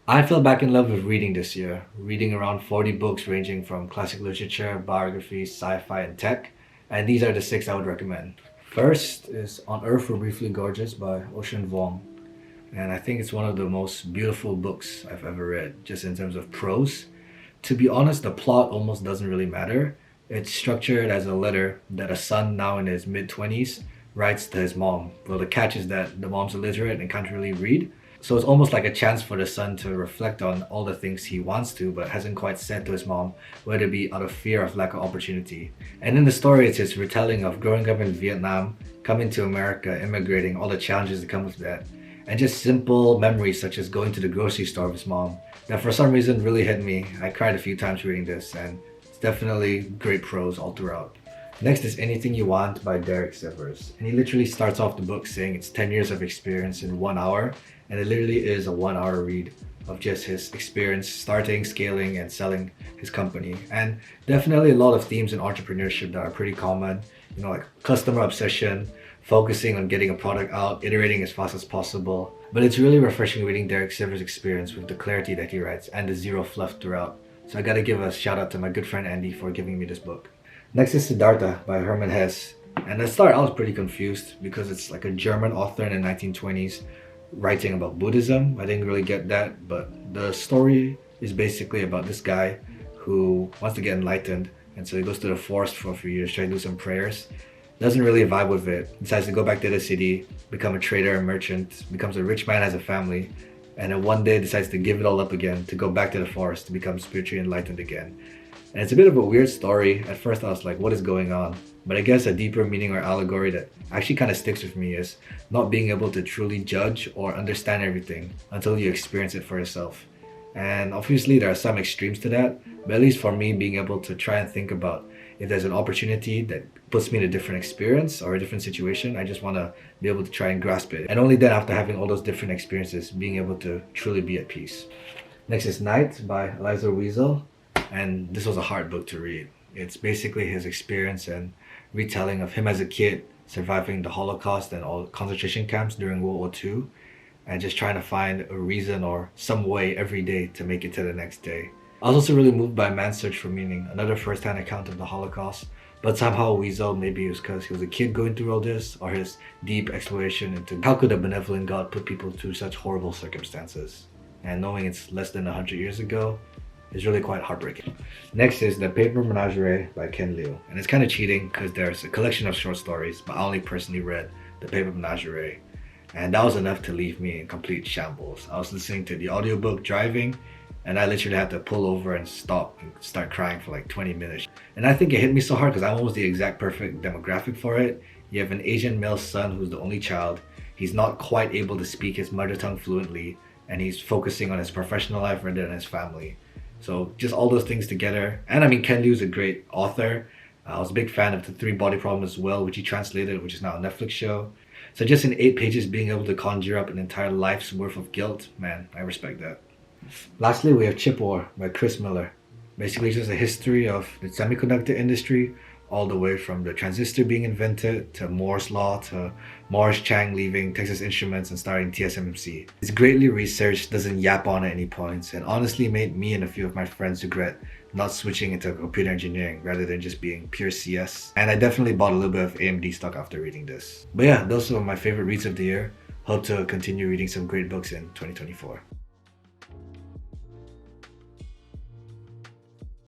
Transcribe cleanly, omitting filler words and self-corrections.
I fell back in love with reading this year, reading around 40 books ranging from classic literature, biography, sci-fi, and tech, and these are the six I would recommend. First is On Earth We're Briefly Gorgeous by Ocean Vuong, and I think it's one of the most beautiful books I've ever read, just in terms of prose. To be honest, the plot almost doesn't really matter. It's structured as a letter that a son, now in his mid-20s, writes to his mom. Well, the catch is that the mom's illiterate and can't really read, so it's almost like a chance for the son to reflect on all the things he wants to but hasn't quite said to his mom, whether it be out of fear of lack of opportunity. And in the story, it's his retelling of growing up in Vietnam, coming to America, immigrating, all the challenges that come with that, and just simple memories such as going to the grocery store with his mom that for some reason really hit me. I cried a few times reading this, and it's definitely great prose all throughout. Next is Anything You Want by Derek Sivers. And he literally starts off the book saying it's 10 years of experience in 1 hour, and it literally is a 1 hour read of just his experience starting, scaling, and selling his company. And definitely a lot of themes in entrepreneurship that are pretty common, like customer obsession, focusing on getting a product out, iterating as fast as possible. But it's really refreshing reading Derek Sivers' experience with the clarity that he writes and the zero fluff throughout. So I gotta give a shout out to my good friend Andy for giving me this book. Next is Siddhartha by Hermann Hesse. And at the start I was pretty confused because it's like a German author in the 1920s writing about Buddhism. I didn't really get that, but the story is basically about this guy who wants to get enlightened, and so he goes to the forest for a few years, trying to do some prayers. Doesn't really vibe with it, decides to go back to the city, become a trader, a merchant, becomes a rich man, has a family, and then one day decides to give it all up again, to go back to the forest, to become spiritually enlightened again. And it's a bit of a weird story. At first I was like, what is going on? But I guess a deeper meaning or allegory that actually kind of sticks with me is not being able to truly judge or understand everything until you experience it for yourself. And obviously there are some extremes to that, but at least for me, being able to try and think about if there's an opportunity that puts me in a different experience or a different situation, I just want to be able to try and grasp it. And only then, after having all those different experiences, being able to truly be at peace. Next is Night by Eliza Wiesel. And this was a hard book to read. It's basically his experience and retelling of him as a kid surviving the Holocaust and all concentration camps during World War II, and just trying to find a reason or some way every day to make it to the next day. I was also really moved by Man's Search for Meaning, another first-hand account of the Holocaust, but somehow Wiesel, maybe it was because he was a kid going through all this, or his deep exploration into how could a benevolent God put people through such horrible circumstances. And knowing it's less than 100 years ago, is really quite heartbreaking. Next is The Paper Menagerie by Ken Liu. And it's kind of cheating because there's a collection of short stories, but I only personally read The Paper Menagerie. And that was enough to leave me in complete shambles. I was listening to the audiobook driving, and I literally had to pull over and stop and start crying for like 20 minutes. And I think it hit me so hard because I'm almost the exact perfect demographic for it. You have an Asian male son who's the only child. He's not quite able to speak his mother tongue fluently, and he's focusing on his professional life rather than his family. So just all those things together. And I mean, Ken Liu's a great author. I was a big fan of The Three Body Problem as well, which he translated, which is now a Netflix show. So just in 8 pages, being able to conjure up an entire life's worth of guilt, man, I respect that. Lastly, we have Chip War by Chris Miller. Basically just a history of the semiconductor industry, all the way from the transistor being invented to Moore's Law to Morris Chang leaving Texas Instruments and starting TSMC. It's greatly researched, doesn't yap on at any points, and honestly made me and a few of my friends regret not switching into computer engineering rather than just being pure CS. And I definitely bought a little bit of AMD stock after reading this. But yeah, those were my favorite reads of the year. Hope to continue reading some great books in 2024.